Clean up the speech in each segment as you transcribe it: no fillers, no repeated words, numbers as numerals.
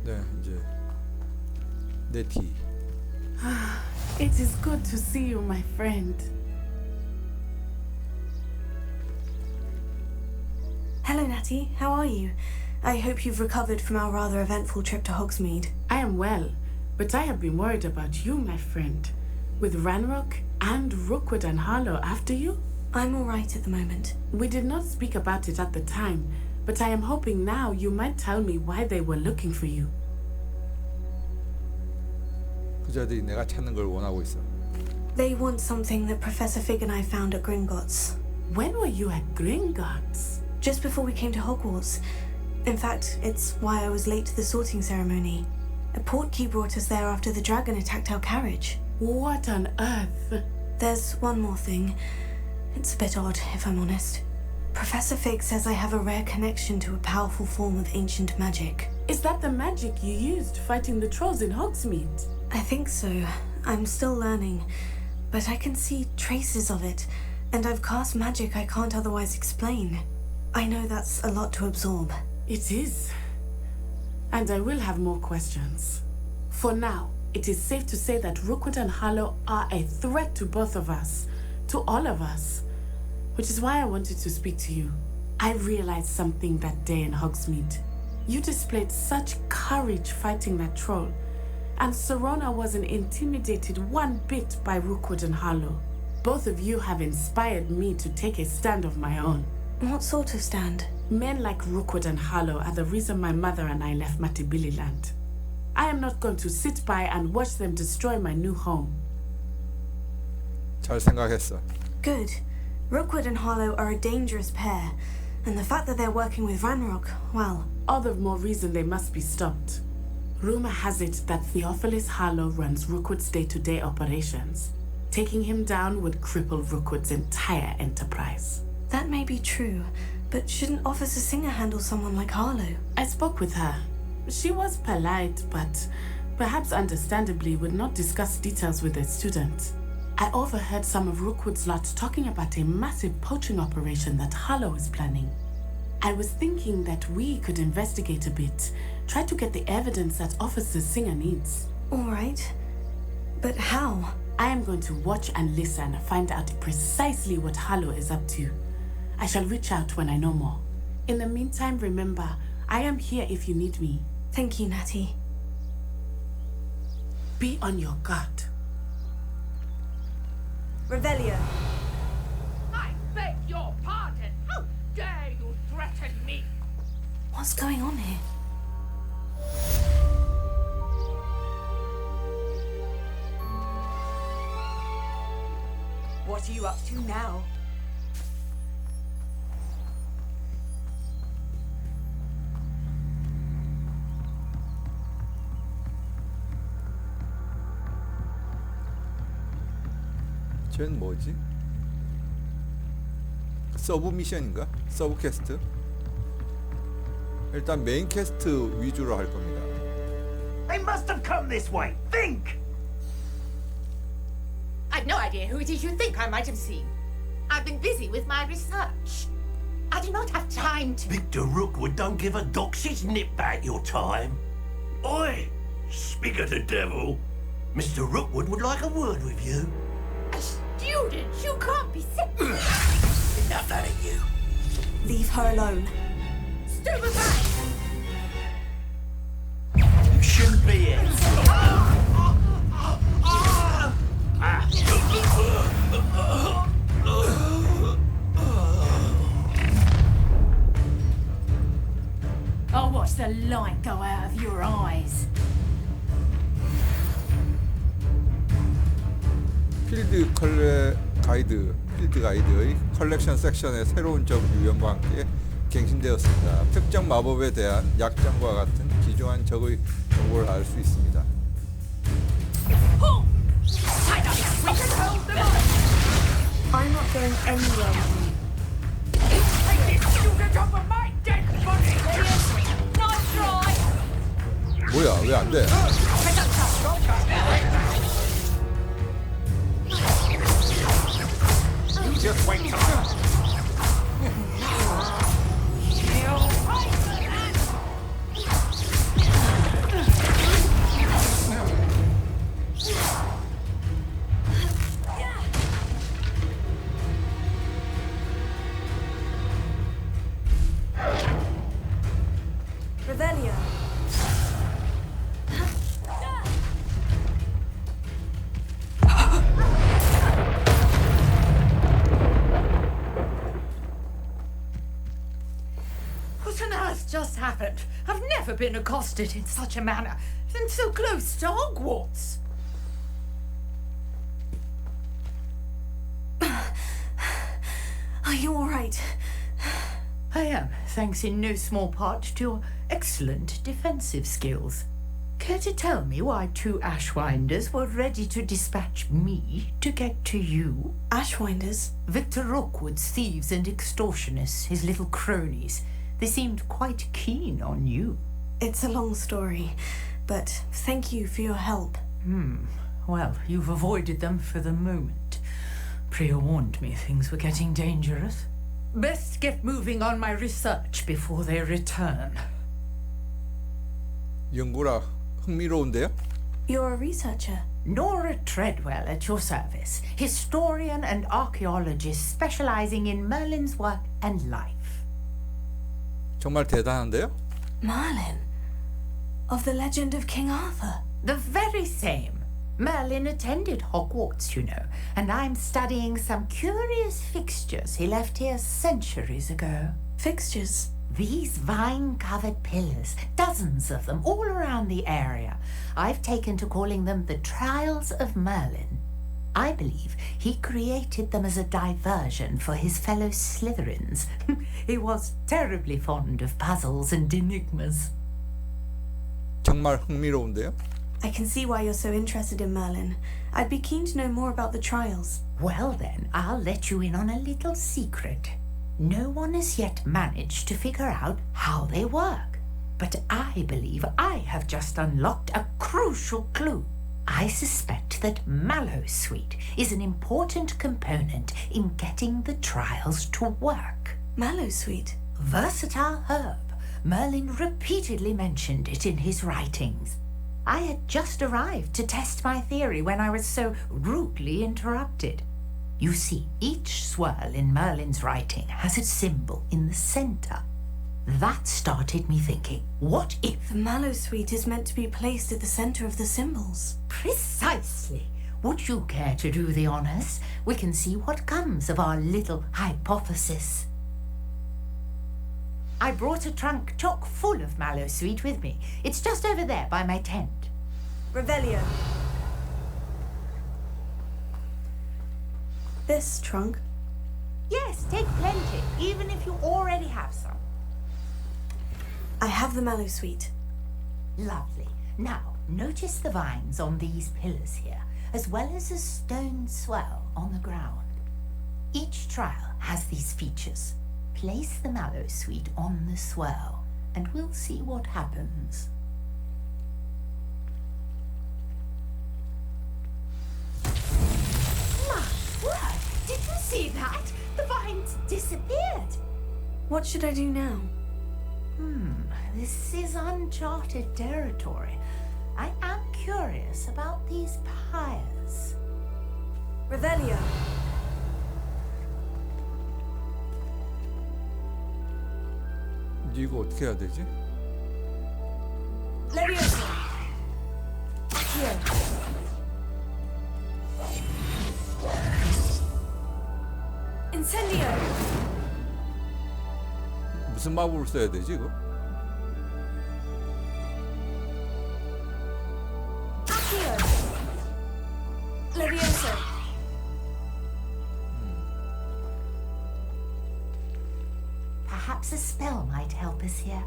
네, 이제 네티. It is good to see you, my friend. Hello, Natty. How are you? I hope you've recovered from our rather eventful trip to Hogsmeade. I am well, but I have been worried about you, my friend. With Ranrock and Rookwood and Harlow after you? I'm all right at the moment. We did not speak about it at the time, but I am hoping now you might tell me why they were looking for you. 그자들이 내가 찾는 걸 원하고 있어. They want something that Professor Fig and I found at Gringotts. When were you at Gringotts? Just before we came to Hogwarts. In fact, it's why I was late to the sorting ceremony. A portkey brought us there after the dragon attacked our carriage. What on earth? There's one more thing. It's a bit odd, if I'm honest. Professor Fig says I have a rare connection to a powerful form of ancient magic. Is that the magic you used fighting the trolls in Hogsmeade? I think so. I'm still learning, but I can see traces of it, and I've cast magic I can't otherwise explain. I know that's a lot to absorb. It is. And I will have more questions. For now, it is safe to say that Rookwood and Harlow are a threat to both of us, to all of us, which is why I wanted to speak to you. I realized something that day in Hogsmeade. You displayed such courage fighting that troll, and Serona wasn't intimidated one bit by Rookwood and Harlow. Both of you have inspired me to take a stand of my own. What sort of stand? Men like Rookwood and Harlow are the reason my mother and I left Matabeleland. I am not going to sit by and watch them destroy my new home. 잘 생각했어. Good. Rookwood and Harlow are a dangerous pair, and the fact that they're working with Ranrock, well... All the more reason they must be stopped. Rumor has it that Theophilus Harlow runs Rookwood's day-to-day operations. Taking him down would cripple Rookwood's entire enterprise. That may be true, but shouldn't Officer Singer handle someone like Harlow? I spoke with her. She was polite, but perhaps understandably would not discuss details with a student. I overheard some of Rookwood's lot talking about a massive poaching operation that Harlow is planning. I was thinking that we could investigate a bit, try to get the evidence that Officer Singer needs. All right. But how? I am going to watch and listen, find out precisely what Harlow is up to. I shall reach out when I know more. In the meantime, remember, I am here if you need me. Thank you, Natty. Be on your guard. Revelio. I beg your pardon. How dare you threaten me? What's going on here? What are you up to now? 쟤는 뭐지? 서브 미션인가? 서브 퀘스트? 일단 메인 퀘스트 위주로 할 겁니다. They must have come this way. Think! I've no idea who it is you think I might have seen. I've been busy with my research. I do not have time to... Victor Rookwood don't give a doxy's nip back your time. Oi! Speak of the devil. Mr. Rookwood would like a word with you. A student? You can't be sick. Enough out of you. Leave her alone. Stupefy! You shouldn't be here. I'll watch the light go out of your eyes. 필드 가이드의 컬렉션 섹션의 새로운 적 유형과 함께 갱신되었습니다. 특정 마법에 대한 약점과 같은 기존한 적의 정보를 알 수 있습니다. I'm not going anywhere with you. Take this student off of my dead body! Nice try! 뭐야, 왜 안 돼? Just wait till earth just happened? I've never been accosted in such a manner, and so close to Hogwarts. Are you all right? I am, thanks in no small part to your excellent defensive skills. Care to tell me why 2 Ashwinders were ready to dispatch me to get to you? Ashwinders? Victor Rookwood's thieves and extortionists, his little cronies. They seemed quite keen on you. It's a long story, but thank you for your help. Well, you've avoided them for the moment. Priya warned me things were getting dangerous. Best get moving on my research before they return. 연구라 흥미로운데요? You're a researcher. Nora Treadwell at your service, historian and archaeologist specializing in Merlin's work and life. 정말 대단한데요? Merlin. Of the legend of King Arthur. The very same. Merlin attended Hogwarts, you know, and I'm studying some curious fixtures he left here centuries ago. Fixtures. These vine-covered pillars, dozens of them all around the area. I've taken to calling them the Trials of Merlin. I believe he created them as a diversion for his fellow Slytherins. He was terribly fond of puzzles and enigmas. 정말 흥미로운데요? I can see why you're so interested in Merlin. I'd be keen to know more about the trials. Well then, I'll let you in on a little secret. No one has yet managed to figure out how they work. But I believe I have just unlocked a crucial clue. I suspect that Mallowsweet is an important component in getting the trials to work. Mallowsweet. Versatile herb. Merlin repeatedly mentioned it in his writings. I had just arrived to test my theory when I was so rudely interrupted. You see, each swirl in Merlin's writing has a symbol in the center. That started me thinking, what if? The Mallowsweet is meant to be placed at the center of the symbols. Precisely. Would you care to do the honors? We can see what comes of our little hypothesis. I brought a trunk chock full of Mallowsweet with me. It's just over there by my tent. Revelio. This trunk. Yes, take plenty, even if you already have some. I have the Mallowsweet. Lovely. Now, notice the vines on these pillars here, as well as a stone swell on the ground. Each trial has these features. Place the Mallowsweet on the swell, and we'll see what happens. My word! Did you see that? The vines disappeared. What should I do now? This is uncharted territory. I am curious about these pyres. Revelio. 이제 이거 어떻게 해야 되지? Leviosa. Here. Incendio. 무슨 마법을 써야 되지 이거? Accio. Leviosa. Perhaps a spell might help us here.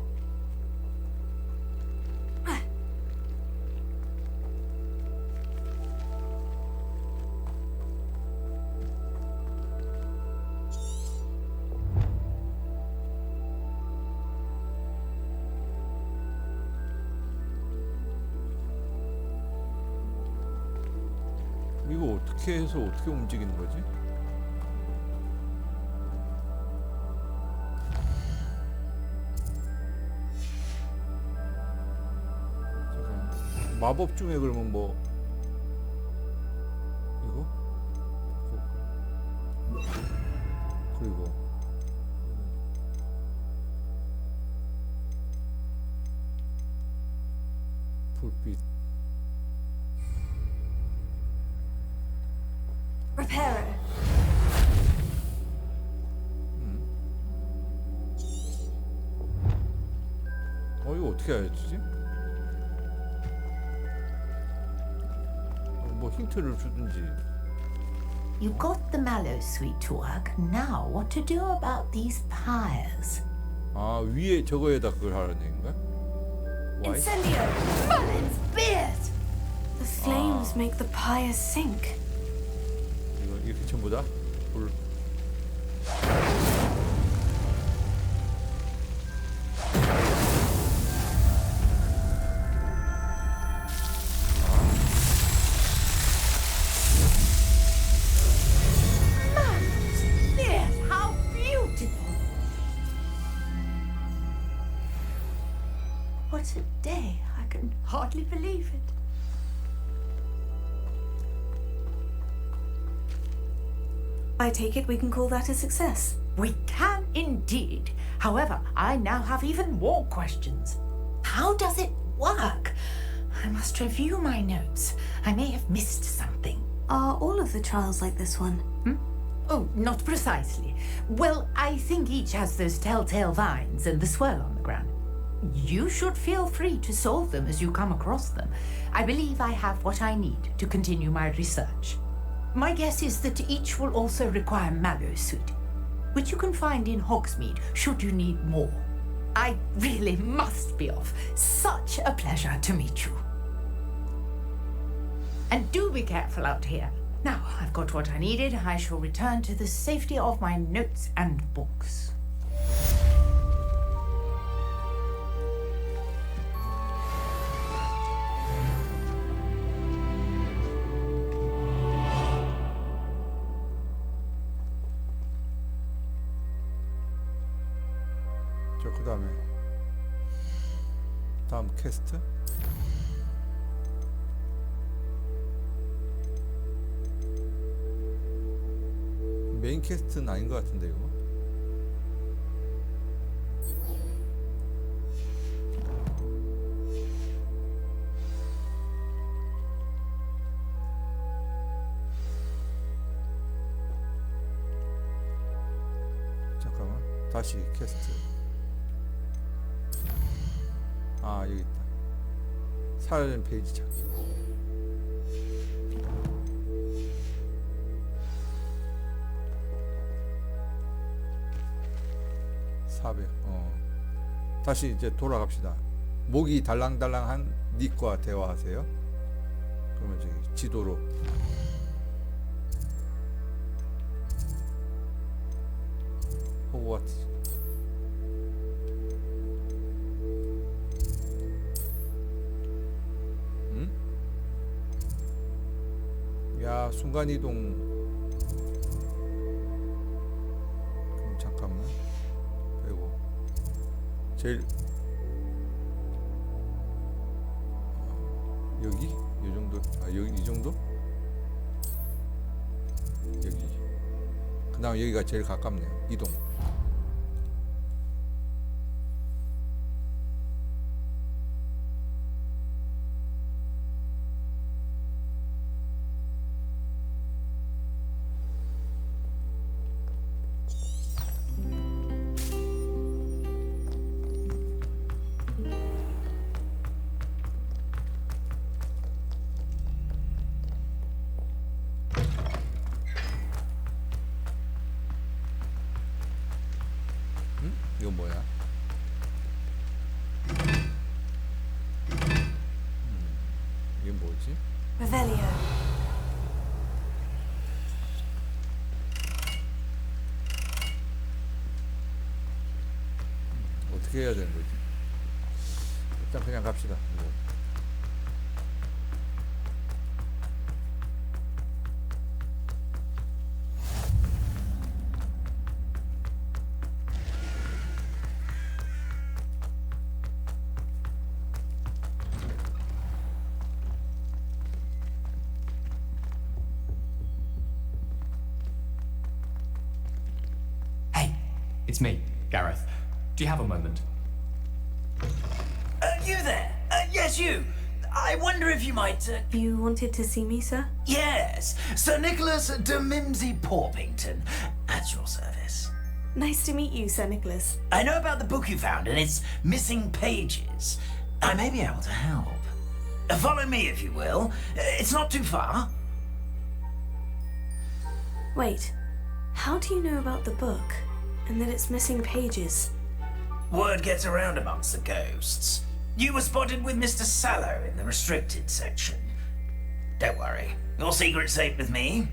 이거 어떻게 해서 어떻게 움직이는 거지? 잠깐. 마법 중에 그러면 뭐 이거? 그리고 불빛. Reparo. 이거 어떻게 알려주지? 뭐 힌트를 주든지. You got the mallow sweet to work. Now what to do about these pyres? 아, 위에 저거에다 그걸 하라는 얘기인가? Why? Incendio! Merlin's beard! The flames make the pyres sink. 이거 이렇게 전부 다? 불. Beard! How beautiful! What a day! I can hardly believe it. I take it we can call that a success. We can indeed. However, I now have even more questions. How does it work? I must review my notes. I may have missed something. Are all of the trials like this one? Oh, not precisely. Well, I think each has those telltale vines and the swirl on the ground. You should feel free to solve them as you come across them. I believe I have what I need to continue my research. My guess is that each will also require mallow sweet, which you can find in Hogsmeade should you need more. I really must be off. Such a pleasure to meet you. And do be careful out here. Now I've got what I needed. I shall return to the safety of my notes and books. 저 그다음에 다음 퀘스트. 메인 퀘스트는 아닌 것 같은데 이거. 잠깐만, 다시 퀘스트. 아, 여기 있다. 사라진 페이지 찾기. 다시 이제 돌아갑시다. 목이 달랑달랑한 닉과 대화하세요. 그러면 저기 지도로. 호그와트. 응? 야, 순간이동. 그럼 잠깐만. 빼고. 제일 여기? 이 정도? 아, 여기 이 정도? 여기. 그 다음 여기가 제일 가깝네요. 이동. 이건 뭐야? 이게 뭐지? Revelio. 어떻게 해야 되는 거지? 일단 그냥 갑시다. 뭐. It's me, Gareth. Do you have a moment? You there? Yes, you. I wonder if you might. You wanted to see me, sir? Yes, Sir Nicholas de Mimsy Porpington, at your service. Nice to meet you, Sir Nicholas. I know about the book you found and its missing pages. I may be able to help. Follow me, if you will. It's not too far. Wait, how do you know about the book and that it's missing pages? Word gets around amongst the ghosts. You were spotted with Mr. Sallow in the restricted section. Don't worry, your secret's safe with me.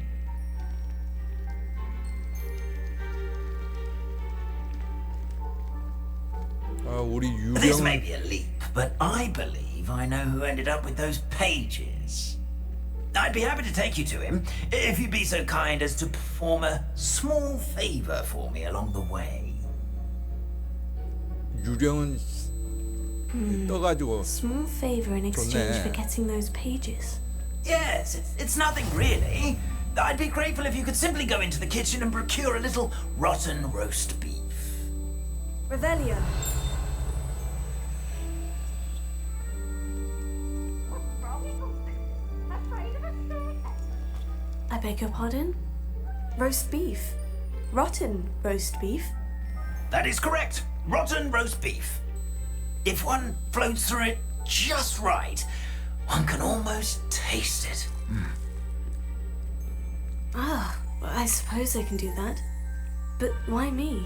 우리 This may 유령 be a leap, but I believe I know who ended up with those pages. I'd be happy to take you to him, if you'd be so kind as to perform a small favor for me along the way. 유령은 떠가지고 Small favor in exchange 좋네. for getting those pages. Yes, it's nothing really. I'd be grateful if you could simply go into the kitchen and procure a little rotten roast beef. Revelio. I beg your pardon? Roast beef. Rotten roast beef. That is correct. Rotten roast beef. If one floats through it just right, one can almost taste it. Ah, I suppose I can do that. But why me?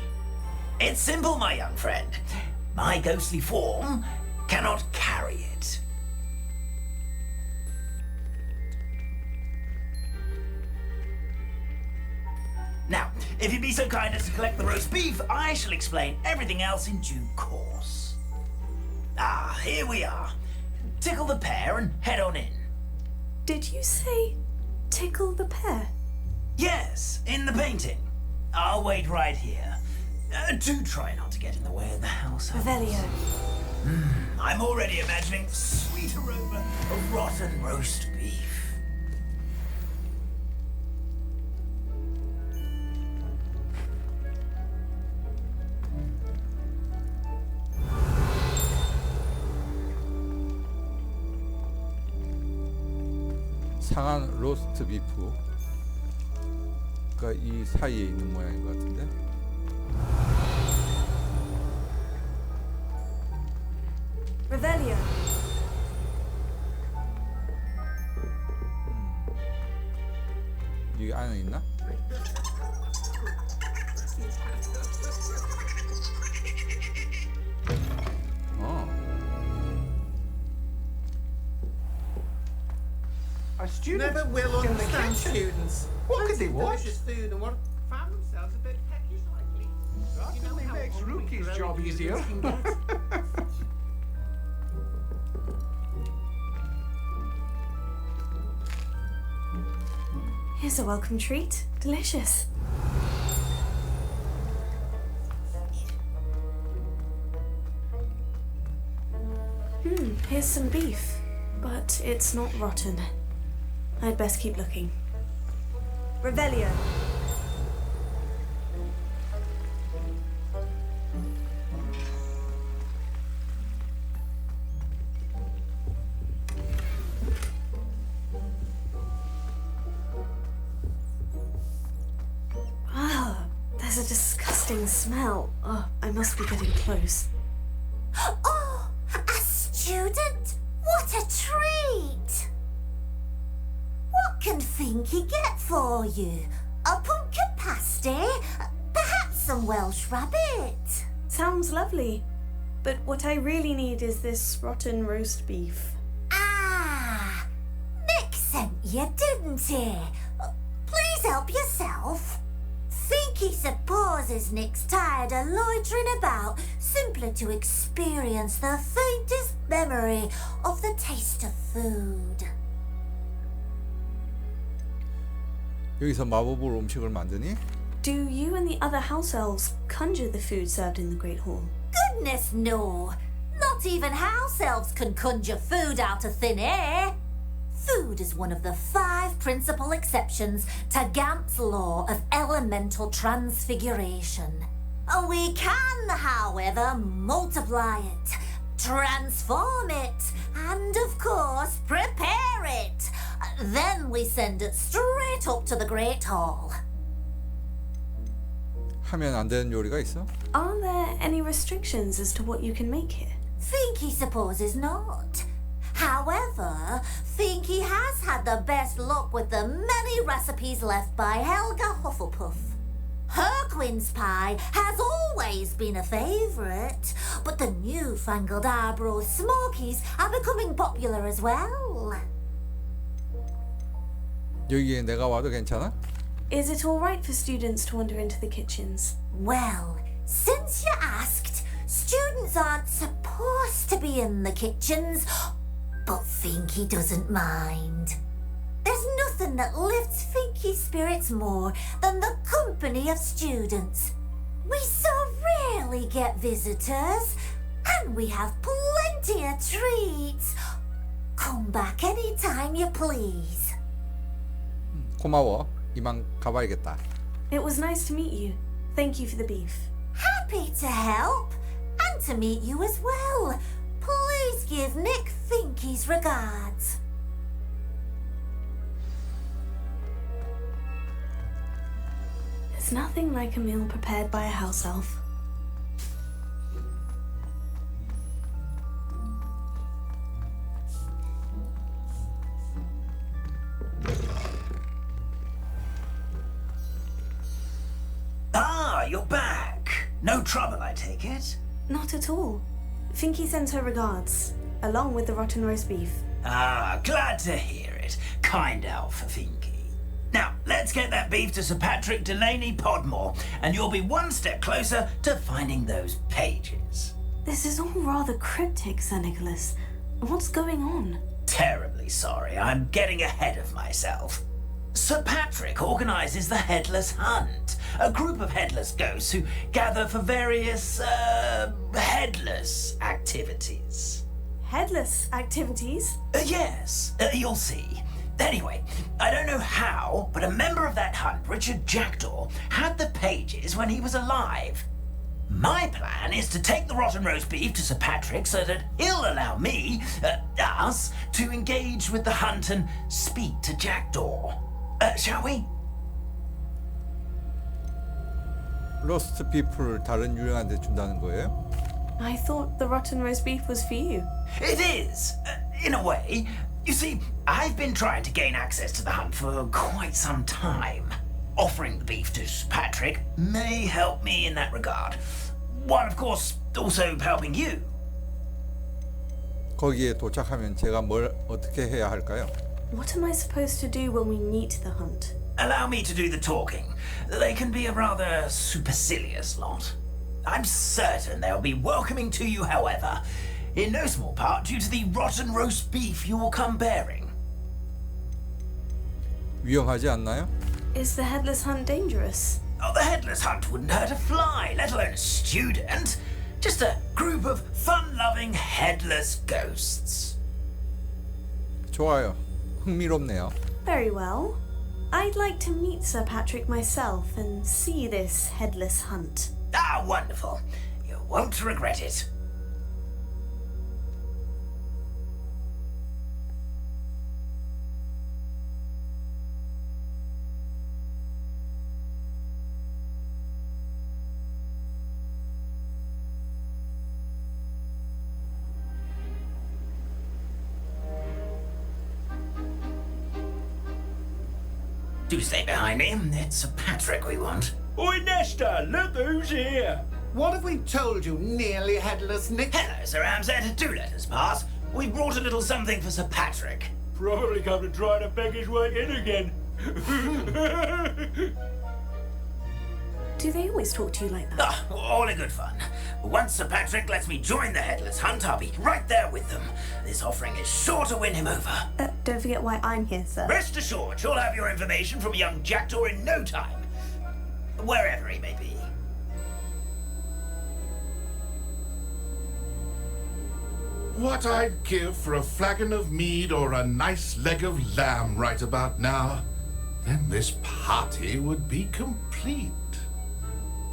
It's simple, my young friend. My ghostly form cannot carry it. Now, if you'd be so kind as to collect the roast beef, I shall explain everything else in due course. Ah, here we are. Tickle the pear and head on in. Did you say tickle the pear? Yes, in the painting. I'll wait right here. Do try not to get in the way of the house. Revelio. I'm already imagining the sweet aroma of rotten roast beef. 상한 로스트 비프가 이 사이에 있는 모양인 것 같은데. Revelio. 여기 안에 있나? A student Never will understand kitchen. students. What could they watch? Delicious food and what found themselves a bit peckish lately. You know Certainly how makes hungry Rookie's grown job humans easier. can get. Here's a welcome treat. Delicious. Here's some beef, but it's not rotten. I'd best keep looking. Revelio. Ah, there's a disgusting smell. Oh, I must be getting close. Oh, a student? What a treat! What can Finky get for you? A pumpkin pasty? Perhaps some Welsh rabbit? Sounds lovely. But what I really need is this rotten roast beef. Ah, Nick sent you, didn't he? Please help yourself. Finky supposes Nick's tired of loitering about simply to experience the faintest memory of the taste of food. 여기서 마법으로 음식을 만드니? Do you and the other house elves conjure the food served in the Great Hall? Goodness no! Not even house elves can conjure food out of thin air. Food is one of the 5 principal exceptions to Gamp's law of elemental transfiguration. We can, however, multiply it, transform it, and of course, prepare it. Then we send it straight up to the Great Hall. 하면 안 되는 요리가 있어? Are there any restrictions as to what you can make here? Finky supposes not. However, Finky has had the best luck with the many recipes left by Helga Hufflepuff. Her quince pie has always been a favourite, but the newfangled Arbroath Smokies are becoming popular as well. 여기에 내가 와도 괜찮아? Is it all right for students to wander into the kitchens? Well, since you asked, students aren't supposed to be in the kitchens, but Finky doesn't mind. There's nothing that lifts Finky's spirits more than the company of students. We so rarely get visitors, and we have plenty of treats. Come back anytime you please. 고마워. 이만 가봐야겠다. It was nice to meet you. Thank you for the beef. Happy to help, and to meet you as well. Please give Nick Finky's regards. There's nothing like a meal prepared by a house elf. Ah, you're back. No trouble, I take it? Not at all. Finky sends her regards, along with the rotten roast beef. Ah, glad to hear it. Kind elf for Finky. Now, let's get that beef to Sir Patrick Delaney Podmore, and you'll be one step closer to finding those pages. This is all rather cryptic, Sir Nicholas. What's going on? Terribly sorry, I'm getting ahead of myself. Sir Patrick organises the Headless Hunt, a group of headless ghosts who gather for various, headless activities. Headless activities? Yes, you'll see. Anyway, I don't know how, but a member of that hunt, Richard Jackdaw, had the pages when he was alive. My plan is to take the rotten roast beef to Sir Patrick so that he'll allow me, us, to engage with the hunt and speak to Jackdaw. Shall we? 로스트 비프를 다른 유령한테 준다는 거예요? I thought the rotten roast beef was for you. It is, in a way. You see, I've been trying to gain access to the hunt for quite some time. Offering the beef to Sir Patrick may help me in that regard. While, of course, also helping you. 거기에 도착하면 제가 뭘 어떻게 해야 할까요? What am I supposed to do when we meet the hunt? Allow me to do the talking. They can be a rather supercilious lot. I'm certain they'll be welcoming to you, however, in no small part due to the rotten roast beef you'll come bearing. 위험하지 않나요? Is the headless hunt dangerous? Oh, the headless hunt wouldn't hurt a fly, let alone a student. Just a group of fun-loving headless ghosts. 좋아요. 흥미롭네요. Very well. I'd like to meet Sir Patrick myself and see this headless hunt. Ah, wonderful. You won't regret it. Do stay behind me. It's Sir Patrick we want. Oi, Nesta, look who's here. What have we told you, nearly headless Nick? Hello, Sir Ramsed. Do let us pass. We brought a little something for Sir Patrick. Probably come to try to beg his way in again. Do they always talk to you like that? Ah, all in good fun. Once Sir Patrick lets me join the Headless Hunt, I'll be right there with them. This offering is sure to win him over. Don't forget why I'm here, sir. Rest assured, you'll have your information from young Jackdaw in no time. Wherever he may be. What I'd give for a flagon of mead or a nice leg of lamb right about now. Then this party would be complete.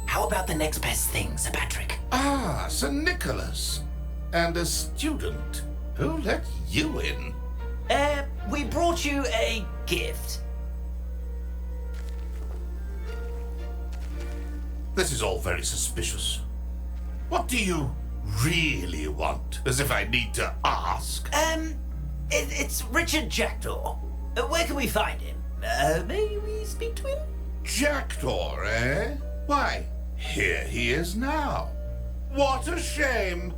How about the next best thing, Sir Patrick? Ah, Sir Nicholas. And a student. Who let you in? We brought you a gift. This is all very suspicious. What do you really want? As if I need to ask. It's Richard Jackdaw. Where can we find him? May we speak to him? Jackdaw, eh? Why, here he is now. What a shame.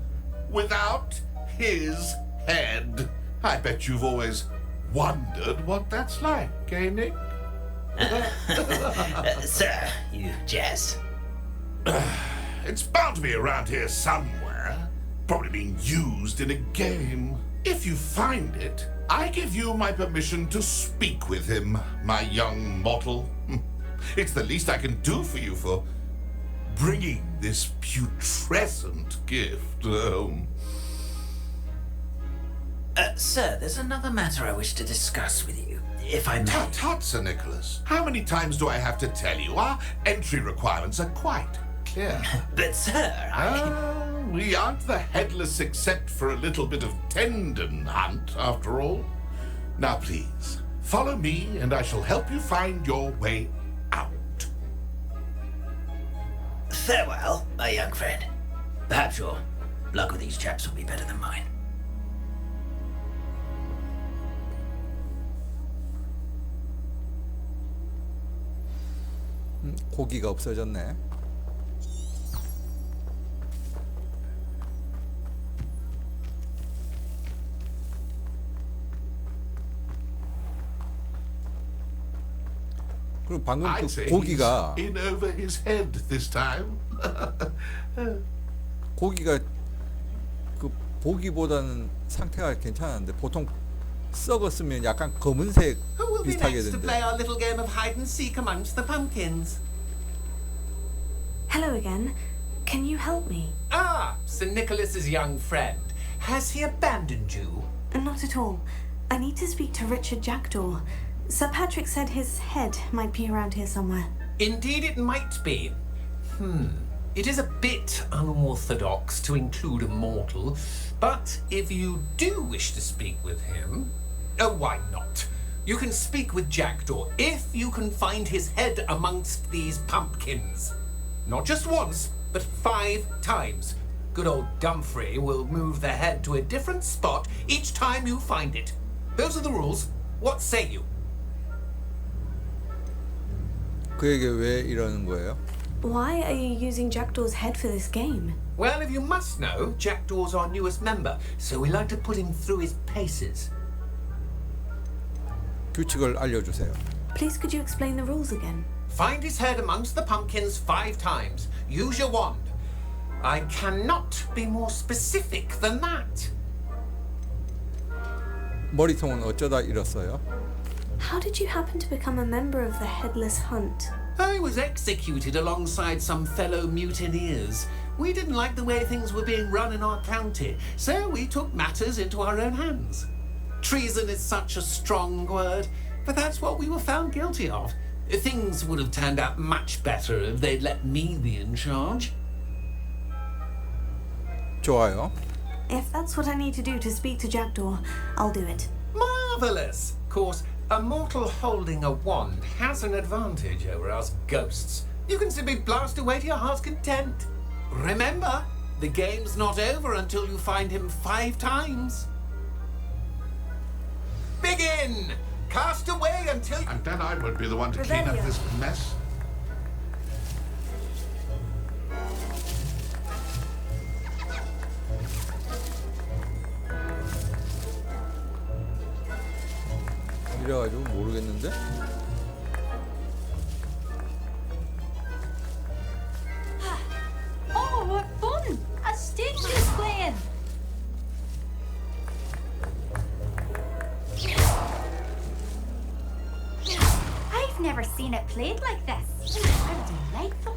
Without his head. I bet you've always wondered what that's like, eh, Nick? Sir, you jest. It's bound to be around here somewhere. Probably being used in a game. If you find it, I give you my permission to speak with him, my young mortal. It's the least I can do for you for bringing this putrescent gift home. Sir, there's another matter I wish to discuss with you, if I may. Tut, Sir Nicholas. How many times do I have to tell you? Our entry requirements are quite clear. But, sir, we aren't the headless except for a little bit of tendon hunt, after all. Now, please, follow me and I shall help you find your way out. Farewell, my young friend. Perhaps your luck with these chaps will be better than mine. 고기가 없어졌네. 그리고 방금 I'd 그 say 고기가 he's in over his head this time. 고기가 그 보기보다는 상태가 괜찮은데 보통 썩었으면 약간 검은색 Who will be 비슷하게 next to 되는데. play our little game of hide and seek amongst the pumpkins? Hello again. Can you help me? Ah, Sir Nicholas's young friend. Has he abandoned you? Not at all. I need to speak to Richard Jackdaw. Sir Patrick said his head might be around here somewhere. Indeed it might be. It is a bit unorthodox to include a mortal, but if you do wish to speak with him, why not? You can speak with Jackdaw if you can find his head amongst these pumpkins. Not just once, but 5 times. Good old Dumfrey will move the head to a different spot each time you find it. Those are the rules. What say you? 그에게 왜 이러는 거예요? Why are you using Jackdaw's head for this game? Well, if you must know, Jackdaw's our newest member, so we like to put him through his paces. 규칙을 알려주세요. Please could you explain the rules again? Find his head amongst the pumpkins 5 times. Use your wand. I cannot be more specific than that. 머리통은 어쩌다 잃었어요? How did you happen to become a member of the Headless Hunt? I was executed alongside some fellow mutineers. We didn't like the way things were being run in our county, so we took matters into our own hands. Treason is such a strong word, but that's what we were found guilty of. Things would have turned out much better if they'd let me be in charge. 좋아요. If that's what I need to do to speak to Jackdaw, I'll do it. Marvellous! Of course, a mortal holding a wand has an advantage over us ghosts. You can simply blast away to your heart's content. Remember, the game's not over until you find him 5 times. Begin! Cast away until... And then I would be the one to clean up this mess. 이래가지고 모르겠는데? Oh, what fun! A stage is playing! I've never seen it played like this. How delightful.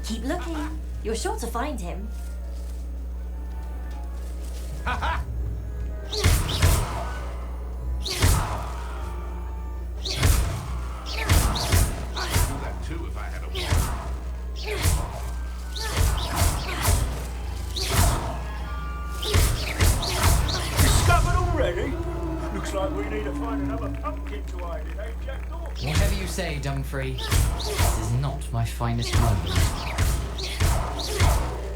Keep looking. You're sure to find him. I'd do that too if I had a wand. Discovered already? need to find another pumpkin to hide in, eh, Jackdaw? Whatever you say, Dumfrey. This is not my finest moment.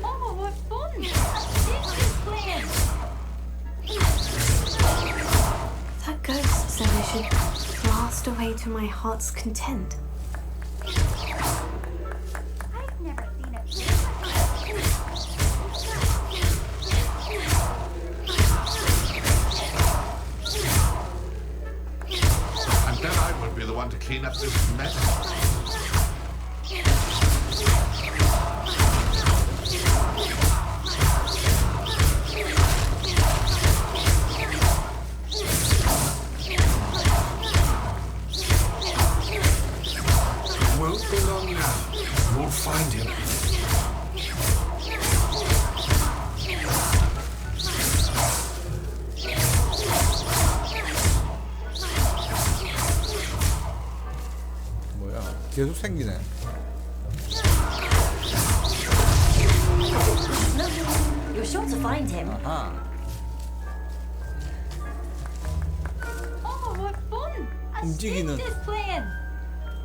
Oh, what fun! This is playing. That ghost said I should blast away to my heart's content. I've never seen it play. And then I would be the one to clean up this mess. Won't be long now. We'll find him. 뭐야? 계속 생기네. You're sure to find him. 아하. Oh, what fun! A 움직이는. is playing.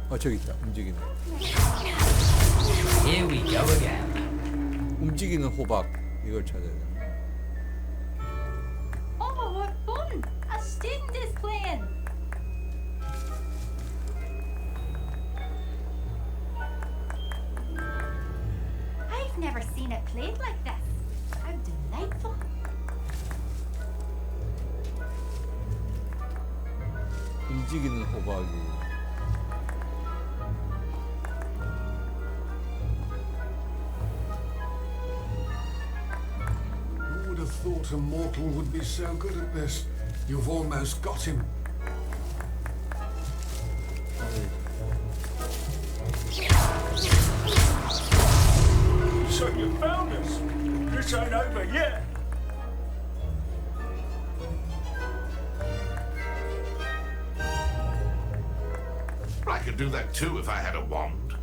저기 있다. 움직이는. Here we go again. 움직이는 호박. 이걸 찾아야 돼. Oh, what fun! A student is playing. I've never seen it played like this. How delightful. 움직이는 호박이. Who would have thought a mortal would be so good at this? You've almost got him. So you found us. This ain't over yet. I could do that too if I had a wand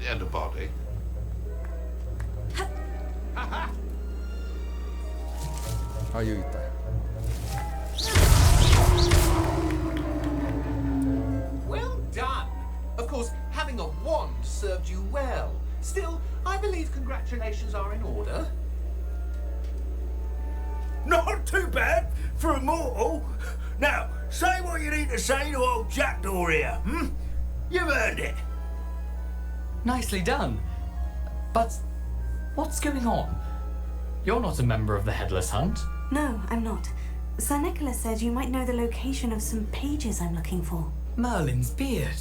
and a body. 여기 있다. Well done. Of course, having a wand served you well. Still, I believe congratulations are in order. Not too bad for a mortal. Now, say what you need to say to old Jackdaw here, hmm? You've earned it. Nicely done. But what's going on? You're not a member of the Headless Hunt. No, I'm not. Sir Nicholas said you might know the location of some pages I'm looking for. Merlin's beard.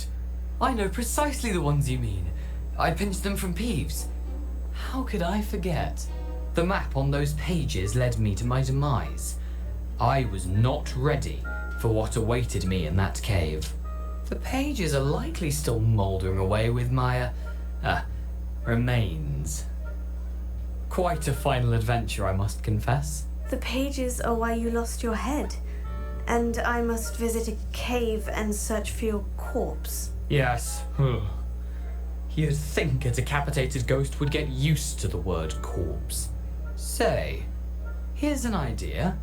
I know precisely the ones you mean. I pinched them from Peeves. How could I forget? The map on those pages led me to my demise. I was not ready for what awaited me in that cave. The pages are likely still mouldering away with my, remains. Quite a final adventure, I must confess. The pages are why you lost your head. And I must visit a cave and search for your corpse. Yes. You'd think a decapitated ghost would get used to the word corpse. Say, here's an idea.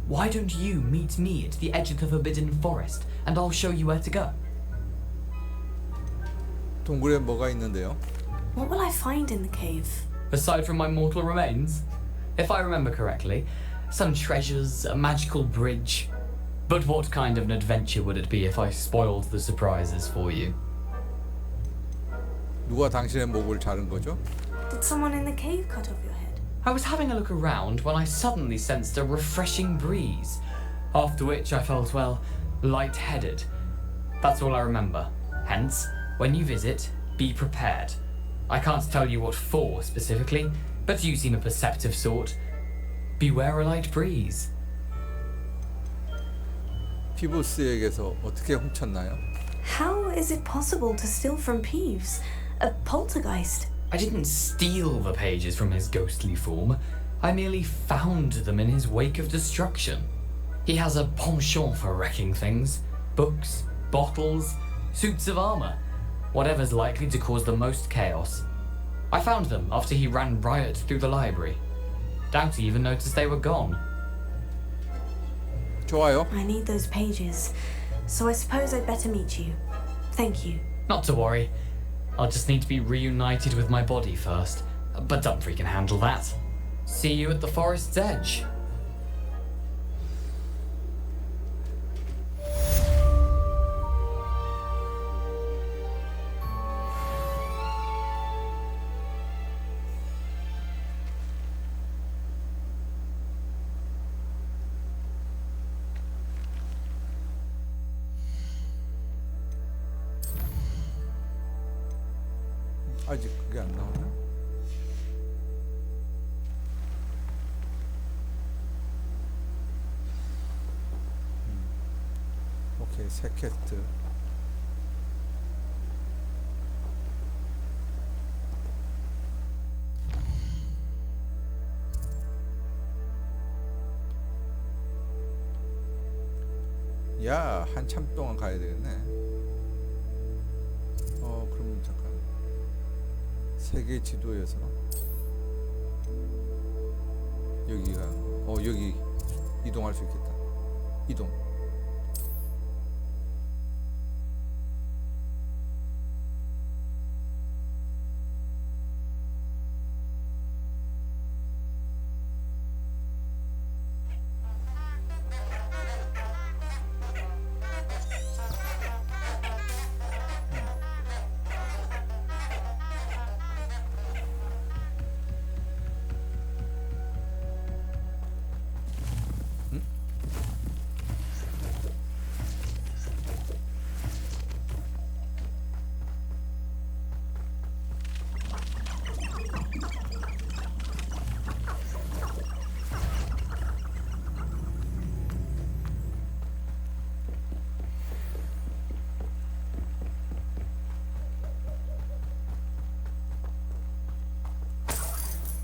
Why don't you meet me at the edge of the Forbidden Forest, and I'll show you where to go? 동굴에 뭐가 있는데요? What will I find in the cave? Aside from my mortal remains? If I remember correctly, some treasures, a magical bridge. But what kind of an adventure would it be if I spoiled the surprises for you? 누가 당신의 목을 자른 거죠? Did someone in the cave cut off your head? I was having a look around when I suddenly sensed a refreshing breeze, after which I felt, well, lightheaded. That's all I remember. Hence, when you visit, be prepared. I can't tell you what for specifically, but you seem a perceptive sort. Beware a light breeze. 피부스에게서 어떻게 훔쳤나요? How is it possible to steal from Peeves? A poltergeist? I didn't steal the pages from his ghostly form. I merely found them in his wake of destruction. He has a penchant for wrecking things. Books, bottles, suits of armor. Whatever's likely to cause the most chaos. I found them after he ran riot through the library. Doubt he even noticed they were gone. 좋아요. I need those pages, so I suppose I'd better meet you. Thank you. Not to worry. I'll just need to be reunited with my body first. But Dumfries can handle that. See you at the forest's edge. 아직 그게 안 나오나? 오케이, 새 퀘스트. 야, 한참 동안 가야 되겠네. 그러면 잠깐. 세계 지도에서 여기가 여기 이동할 수 있겠다. 이동.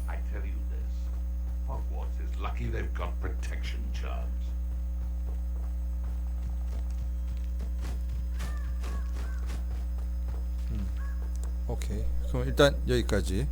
I tell you this, Hogwarts is lucky they've got protection charms. 오케이. 그럼 일단 여기까지.